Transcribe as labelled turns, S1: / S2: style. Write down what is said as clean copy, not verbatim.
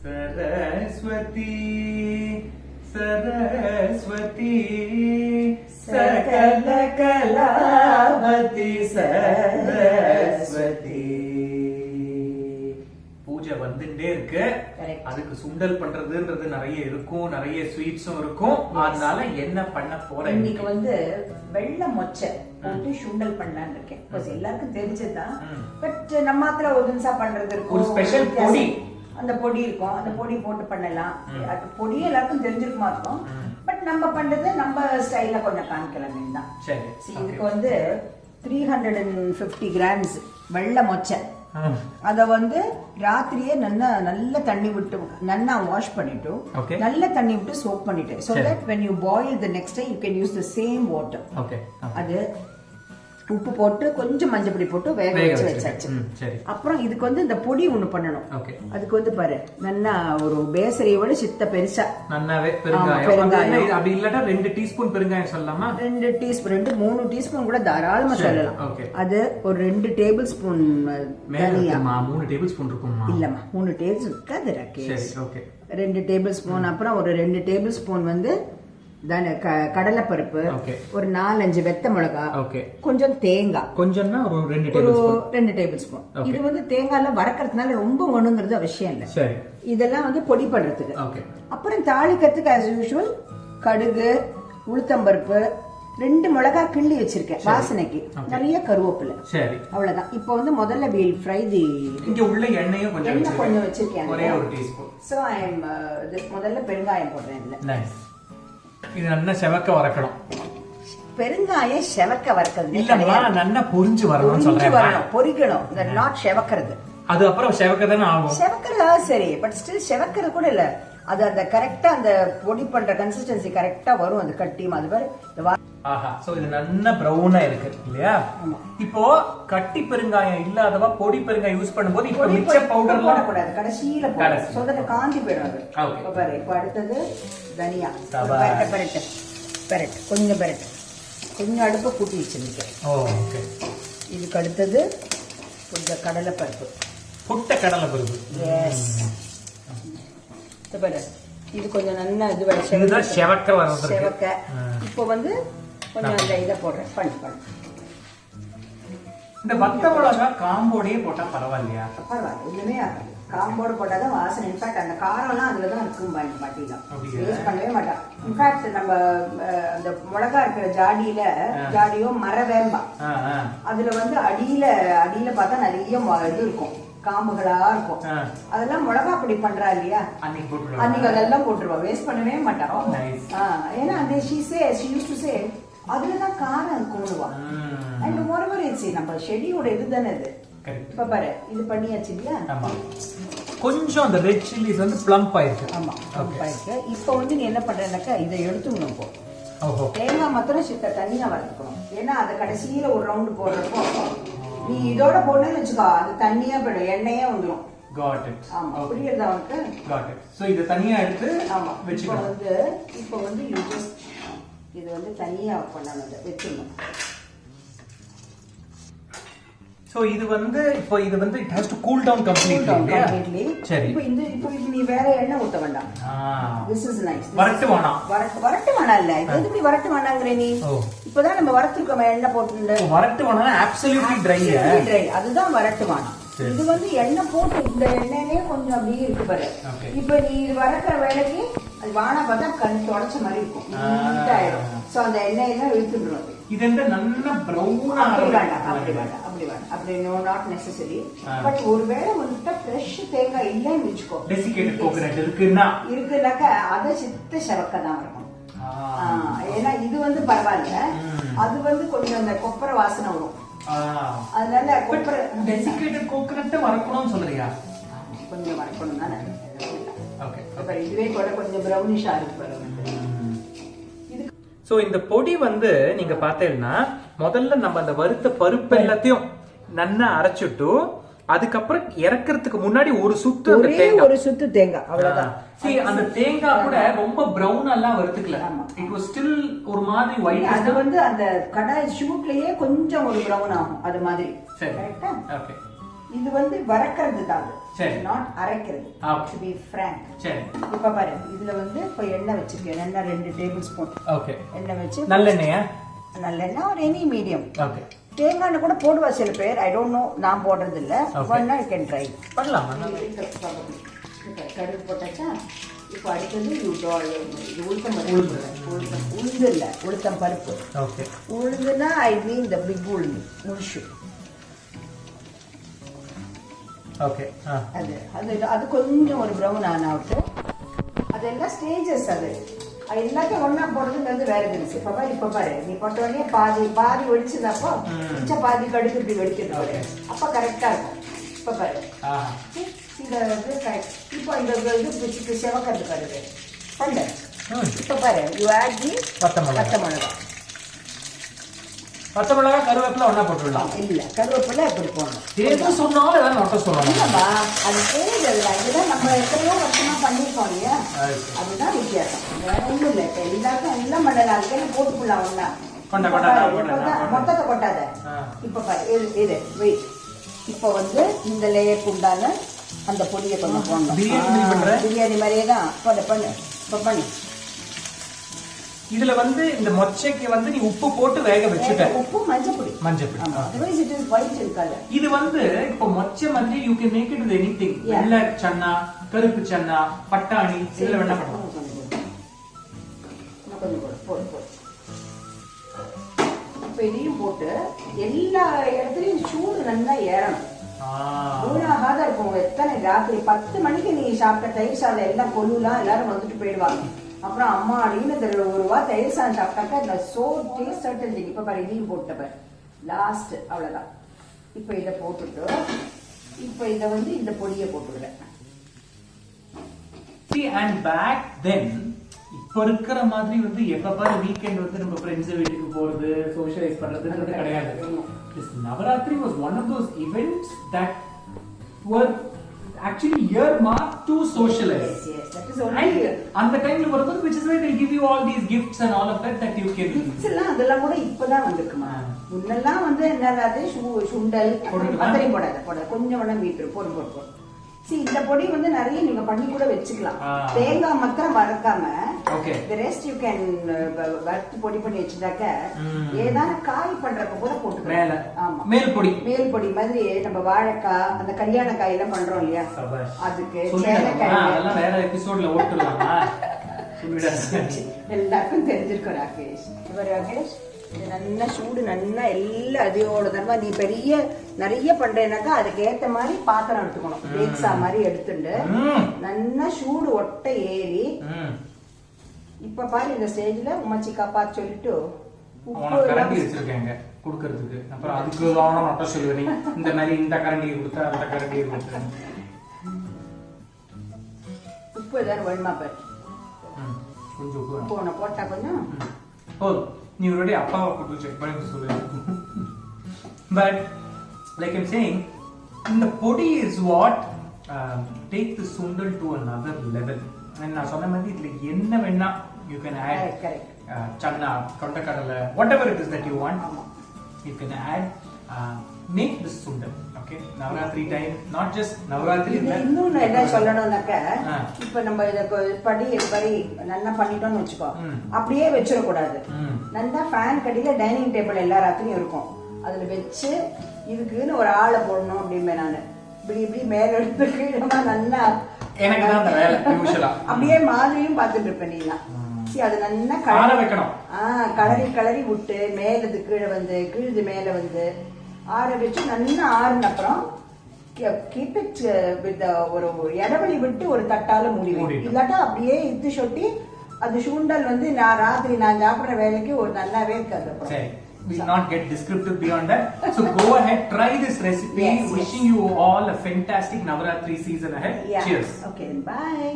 S1: सरस्वती सरस्वती सकल कलावती सरस्वती. பூஜை வந்துட்டே இருக்கு. அதுக்கு சுண்டல் பண்றதுன்றது நிறைய இருக்கும், நிறைய ஸ்வீட்ஸும் இருக்கும். அதனால என்ன பண்ண போறேன்
S2: இன்னைக்கு வந்து வெள்ளை மொச்சை போட்டு சுண்டல் பண்ணலான்னு இருக்கேன். எல்லாருக்கும் தெரிஞ்சதுதான், பட் நம்ம மாத்திர ஒரு நிமிஷம் பண்றது இருக்கும்.
S1: ஒரு ஸ்பெஷல் பொடி,
S2: அந்த பொடி இருக்கும், அந்த பொடி போட்டு பண்ணலாம். அது பொடி எல்லாருக்கும் தெரிஞ்சிருக்குமா இருக்கும், பட் நம்ம பண்றது நம்ம ஸ்டைல்ல கொஞ்சம் காமிக்கலாம் தான்.
S1: சரி,
S2: இதுக்கு வந்து 350 கிராம்ஸ் வெள்ளை மொச்சை. அத வந்து ராத்திரியே நல்ல தண்ணி விட்டு நல்லா வாஷ் பண்ணிட்டு நல்ல தண்ணி விட்டு சோக் பண்ணிட்டு, so that when you boil the next day you can use the same water. அது உப்பு போட்டு கொஞ்சம் மஞ்சள் பொடி போட்டு வேக வச்சு வச்சாச்சு. அப்புறம் இதுக்கு வந்து இந்த பொடி ஒண்ணு பண்ணணும். அதுக்கு வந்து பாரு, நல்லா ஒரு பேசரியோட சித்த பெருசா
S1: நன்னாவே பெருங்காயம், அப்படி இல்லனா 2 டீஸ்பூன் பெருங்காயம் சொல்லலாமா? 2
S2: டீஸ்பூன் 3 டீஸ்பூன் கூட தாராளமா சொல்லலாம். அது ஒரு 2 டேபிள் ஸ்பூன் தனியா.
S1: 3 டேபிள் ஸ்பூன் இருக்குமா?
S2: இல்லம்மா, 3 டேபிள் இருக்காது ராகேஷ். 2 table spoon. அப்புறம் ஒரு 2 டேபிள் ஸ்பூன் வந்து கடலை பருப்பு, ஒரு 4-5 வெத்த மிளகா, கொஞ்சம் தேங்காய், கொஞ்சம்னா ஒரு 2 டேபிள் ஸ்பூன். இது வந்து தேங்காய்ல வறக்கிறதுனால ரொம்ப ஒண்ணுங்கிறது அவசியம் இல்ல. இதெல்லாம் வந்து பொடி பண்றதுக்கு. அப்புறம் தாளிக்கிறதுக்கு as usual கடுகு, உளுத்தம்பருப்பு, 2 மிளகா கிள்ளி வச்சிருக்கேன் வாசனைக்கு, நிறைய கருவேப்பிலை. அவ்வளவுதான். இப்போ வந்து முதல்ல we'll fry the,
S1: இங்க உள்ள எண்ணெயும் கொஞ்சம்
S2: வச்சிருக்கேன், ஒரே ஒரு டீஸ்பூன். சோ I am முதல்ல பெருங்காயம் போடுறேன் இதுல.
S1: இது நல்லா செவக்க வறக்கணும்.
S2: பெருங்காயம் செவக்க வறக்கிறது
S1: இல்லம்மா, நல்லா பொரிஞ்சு வரணும்னு சொல்றேன்.
S2: பொரிக்கணும், நாட் செவக்கிறது.
S1: அது அப்புறம் செவக்கதானே ஆகும்.
S2: செவக்கிறதா சரி, பட் ஸ்டில் செவக்கிறது கூட இல்ல. அது அந்த கரெக்டா அந்த பொடி பண்ற கன்சிஸ்டன்சி கரெக்டா வரும். அது கட்டியும் அது மாதிரி.
S1: ஆஹா, சோ இது நல்ல பிரவுனா இருக்கு இல்லையா? இப்போ கட்டி பெருங்காயம் இல்லாதவா பொடி பெருங்காயம் யூஸ் பண்ணும்போது இப்போ மிச்ச பவுடர் போட கூடாது, கடைசியில போடு. சோதனை காந்தி போயிடும் அது. பாரு, இப்போ அடுத்தது தனியா. பெரட் கொஞ்சம் பெரட் கொஞ்சம் அடுப்பை கூட்டி வச்சிருக்கேன். இதுக்கு அடுத்தது கொஞ்சம் கடலை பருப்பு, புட்ட கடலை பருப்பு.
S2: எஸ், இது கொஞ்சம் நல்லா இது
S1: செவக்க.
S2: இப்போ வந்து கொஞ்சம் அந்த இதை போடுறேன். பண்ணு
S1: இந்த வத்த மிளகா காம்போடே போட்டா பரவாயில்லையா?
S2: பரவாயில்ல, ஒண்ணுமே ஆகாது. காம்போடு போட்டாதான் வாசனை. இன்ஃபேக்ட் அந்த காரம்லாம் அதுலதான் இருக்கும். பாட்டிலாம் யூஸ் பண்ணவே மாட்டான். இன்ஃபேக்ட் நம்ம அந்த மிளகா இருக்கிற ஜாடியோ மரவேம்பா, அதுல வந்து அடியில பார்த்தா நிறைய இது இருக்கும், காம்புகளா இருக்கும். அதெல்லாம் மிளகா பொடி பண்றா இல்லையா, அன்னைக்கு அதெல்லாம் போட்டுருவா, வேஸ்ட் பண்ணவே மாட்டான். ஏன்னா அந்த she used to say அதுலதான் காரம் இருக்கும்னுவா. அண்ட் moreover it's நம்ம செடியோட இதுதானே இது. இப்ப பாரு, இது பண்ணியாச்சு இல்லையா?
S1: கொஞ்சம் அந்த ரெட் சில்லிஸ் வந்து பிளம்ப் ஆயிருக்கு.
S2: ஆமா, பிளம்ப் ஆயிருக்கு. இப்போ வந்து நீ என்ன பண்றேன்னாக்கா இதை எடுத்துக்கணும். இப்போ தேங்காய் மாத்திரம் சித்த தனியா வறுத்துக்கணும். ஏன்னா அதை கடைசியில ஒரு ரவுண்டு போடுறப்போ நீ இதோட போடணும்னு வச்சுக்கோ, அது தண்ணியா போயிடும், எண்ணெயே வந்துடும்.
S1: Got it.
S2: ஆமா, புரியுதா உனக்கு?
S1: Got it. சோ இத தனியா எடுத்து
S2: ஆமா வெச்சுக்கணும். இப்போ வந்து you just இது வந்து தனியா பண்ணணும், வெச்சுக்கணும்.
S1: சோ இது வந்து இப்போ இது வந்து it has to cool down completely. சரி, இப்போ இது நீ வேற எண்ணெய் ஊத்த வேண்டாம். This is nice. வரட்டு வேணாம் இல்ல, இது எப்படி வரட்டு வேணாங்கற நீ? இப்போதான் நம்ம வரத்துக்கு எண்ணெய் போட்டுங்க. வரட்டு வேணாம் absolutely dry. அதுதான் வரட்டு வேணாம். இது வந்து எண்ணெய் போட்டு இந்த எண்ணெயிலே கொஞ்சம் அப்படியே இருக்கு பாரு. இப்போ நீ இது வறக்கிற வேலைக்கு அது வானா பார்த்தா கண் தொடச்ச மாதிரி இருக்கும், நீட்டாயிடும். சோ அந்த எண்ணெயெல்லாம் இழுத்துடுறோம். இது என்ன நல்ல பிரவுனா அப்படி நோ நாட் நெசசரி. பட் ஒருவேளை வந்துட்டா ஃப்ரெஷ் தேங்காய் இல்லைன்னு வச்சுக்கோ, டெசிகேட்டட் கோகனட் இருக்குனாக்கா அதை சித்த செவக்க தான் இருக்கும். ஏன்னா இது வந்து பரவாயில்ல, அது வந்து கொஞ்சம் அந்த கொப்பரை வாசனை வரும். அதனால டெசிகேட்டட் கோகனட் வறக்கணும்னு சொல்றியா?
S2: கொஞ்சம் வறக்கணும் தானே. இதுவே கூட கொஞ்சம் பிரவுனிஷா இருக்கு.
S1: சோ இந்த பொடி வந்து நீங்க பாத்தீங்கன்னா முதல்ல நம்ம அந்த வறுத்த பருப்பு எல்லாத்தையும் நல்லா அரைச்சிட்டு அதுக்கப்புறம் இறக்கிறதுக்கு முன்னாடி ஒரு சுத்து
S2: தேங்காய் அவ்வளவுதான்.
S1: அந்த தேங்காய் கூட ரொம்ப பிரவுன் எல்லாம் வறுத்துக்கல, இட் வாஸ் ஸ்டில் ஒரு மாதிரி ஒயிட்.
S2: அது வந்து அந்த கடாய் ஷூட்லயே கொஞ்சம் ஒரு பிரவுன் ஆகும் அது மாதிரி.
S1: சரி, ஓகே.
S2: இது வந்து வறக்கிறது தான்.
S1: சரி
S2: நாட் அரைக்கிறது டு பி ஃப்ராங்க்
S1: சரி
S2: இப்ப பாரு இதுல வந்து இப்ப எண்ணெய் வச்சிருக்கேன் எண்ணெய் 2 டேபிள் ஸ்பூன்
S1: ஓகே எண்ணெய்
S2: வச்சு
S1: நல்லெண்ணெயா
S2: நல்லெண்ணெய் ஒரு எனி மீடியம்
S1: ஓகே
S2: தேங்காய் கூட போடுவா சில பேர் ஐ டோன்ட் நோ நான் போடுறது இல்ல ஒன்னா ஐ கேன் ட்ரை
S1: பண்ணலாம்
S2: கடுகு போட்டாச்சா இப்போ அடுத்தது உளுந்து இல்ல உளுத்தம் பருப்பு
S1: okay
S2: உளுந்துனா I mean the big உளுந்து முழுசு
S1: ஓகே
S2: அது அது அது கொஞ்சம் ஒரு ப்ரௌன் ஆனாவிட்டு அதெல்லாம் ஸ்டேஜஸ் அது எல்லாத்தையும் ஒன்னா போடுறதுங்கிறது வேற இருந்துச்சு இப்ப பாரு நீ போட்ட உடனே பாதி வெடிச்சதப்போ மிச்சம் பாதி கடுகு இப்படி வெடிக்கிறது அப்ப கரெக்டா இருக்கும் இப்ப பாரு இந்த இப்போ இந்த இது செவக்கிறது பாருது பண்ணு இப்ப பாரு யூ ஆட் தி பச்சை
S1: மிளகா கருவேப்பிலை ஒண்ணா போட்டுடலாம்
S2: இல்ல கருவேப்பிலை எப்படி போடணும்
S1: எது சொன்னாலும் ஏதாவது நோட்ட சொல்லணும்
S2: இல்லம்மா அது தெரியுது அதுதான் நம்ம எத்தனையோ வருஷமா பண்ணிருக்கோம் இல்லையா அதுதான் வித்தியாசம் வேற ஒண்ணும் இல்ல இப்ப எல்லாருக்கும் எல்லாம் பண்ணல அதுக்கெல்லாம் போட்டுக்கலாம் ஒண்ணா மொத்தத்தை கொட்டாத இப்ப பாரு இது வெயிட் இப்ப வந்து இந்த லேயருக்கு உண்டான அந்த பொடியை கொஞ்சம் போடணும் பிரியாணி மாதிரியே தான் பண்ணு இப்ப பண்ணு
S1: இதுல வந்து இந்த மொச்சைக்கு வந்து நீ உப்பு போட்டு வேக வச்சுட்ட
S2: உப்பு மஞ்சப்பொடி otherwise it is white in color
S1: இது வந்து இப்போ மொச்சை மாதிரி you can make it with anything வெள்ளை சன்னா கருப்பு சன்னா பட்டாணி இதுல வேணா பண்ணலாம்
S2: போடு இப்ப இதையும் போட்டு எல்லா இடத்துலயும் சூடு நல்லா ஏறணும் ஊனாகாத இருக்கும் எத்தனை ராத்திரி 10 மணிக்கு நீ சாப்பிட்ட தயிர் சாதம் எல்லாம் கொள்ளுலாம் எல்லாரும் வந்துட்டு போயிடுவாங்க அப்புறம் அம்மா அடின்னு தெரியல ஒரு ரூபா தயிர் சாதம் சாப்பிட்டாக்கா சோ டேஸ்ட் இருந்துச்சு இப்ப பாரு இதையும் போட்ட லாஸ்ட் அவ்வளவுதான் இப்ப இதை போட்டுட்டு இப்ப இத வந்து இந்த பொடியை போட்டுடுறேன்
S1: and back then இப்ப இருக்கிற மாதிரி வந்து எப்ப பாரு வீக்கெண்ட் வந்து நம்ம ஃப்ரெண்ட்ஸ் வீட்டுக்கு போறது சோஷியலைஸ் பண்றதுன்றது கிடையாது. This Navarathri was one of those events that were actually earmarked to socialize.
S2: Yes, that is only.
S1: And the time you were which is why they give you all these gifts and all of that you can.
S2: Gifts எல்லாம் அதெல்லாம் கூட இப்பதான் வந்திருக்குமா. முன்னெல்லாம் வந்து என்னது சுண்டல் பத்திரி போடாத கொஞ்சம் வேணா வீட்டு போடு. See, இந்த பொடி வந்து நிறைய நீங்க பண்ணி கூட வச்சுக்கலாம். தேங்காய் மாத்திரம் வறுக்காம the rest you can வறுத்து பொடி பண்ணி வச்சுட்டாக்க ஏதாவது காய் பண்றப்ப கூட போட்டுக்கலாம். ஆமா, மேல் பொடி மாதிரி நம்ம வாழைக்காய் அந்த கல்யாண காய் எல்லாம் பண்றோம் இல்லையா அதுக்கு
S1: அதெல்லாம் வேற எபிசோட்ல ஓட்டுறலாம்.
S2: எல்லாருக்கும் தெரிஞ்சிருக்கும் ராகேஷ். ராகேஷ் நல்லா சூடு நல்லா எல்லாம் அதையோட தடவை நீ நிறைய பண்றேனாக்கா அதுக்கு ஏத்த மாதிரி பாத்திரம் எடுத்துக்கணும். பேக்ஸா மாதிரி எடுத்துட்டு நல்லா சூடு ஒட்ட ஏறி இப்ப பாரு இந்த ஸ்டேஜ்ல உமச்சி காப்பாத்து சொல்லிட்டு
S1: கரண்டி வச்சிருக்கேங்க குடுக்கறதுக்கு. அப்புறம் அதுக்கு நொட்ட சொல்லுவேன் இந்த மாதிரி இந்த கரண்டியை கொடுத்தா அந்த கரண்டியை கொடுத்தேன்.
S2: உப்பு ஏதாவது வேணுமா பாரு
S1: கொஞ்சம் உப்பு
S2: போட்டா கொஞ்சம்
S1: போதும். நீ already அப்பாவை கூட்டு செக் பண்ணி சொல்லுங்க. But like I'm saying, the podi is what take the sundal to another level. And நான் சொன்ன மாதிரி இதுல என்ன வேணா you can add channa, கொண்டக்கடலை, whatever it is that you want, you can add. Make this sundal. Okay, Navarathri time, not just Navarathri.
S2: இன்னும் என்ன சொல்லணும்னாக்க இப்ப நம்ம இத படி நல்லா பண்ணிட்டோம்னு வெச்சுக்கோ, அப்படியே வெச்சிர கூடாது. நல்லா ஃபேன் கடியில டைனிங் டேபிள் எல்லா ராத்திரியும் இருக்கும், அதுல வெச்சு இதுக்குன்னு ஒரு ஆளை போடணும் அப்படிமே. நானு இப்படி மேல எடுத்து கீழமா நல்லா
S1: எனக்கு தான் அந்த வேலை யூசுவலா
S2: அப்படியே மாதிரியும் பார்த்துட்டு இருப்பேன். நீலாம் அது நல்லா
S1: கலர வைக்கணும்.
S2: கலரி விட்டு மேலது கீழே வந்து கீழது மேல வந்து ஆற வச்சு நல்லா ஆறுன அப்புறம் keep it with ஒரு இடைவெளி விட்டு ஒரு தட்டால மூடி வைக்கணும். இல்லாட்டா அப்படியே இது சொட்டி அது சுண்டல் வந்து ராத்திரி நான் சாப்பிடுற வேலைக்கு ஒரு நல்லாவே இருக்காது.
S1: We will not get descriptive beyond that. So go ahead, try this recipe. Wishing you all a fantastic Navarathri season ahead. Cheers.
S2: Okay, bye.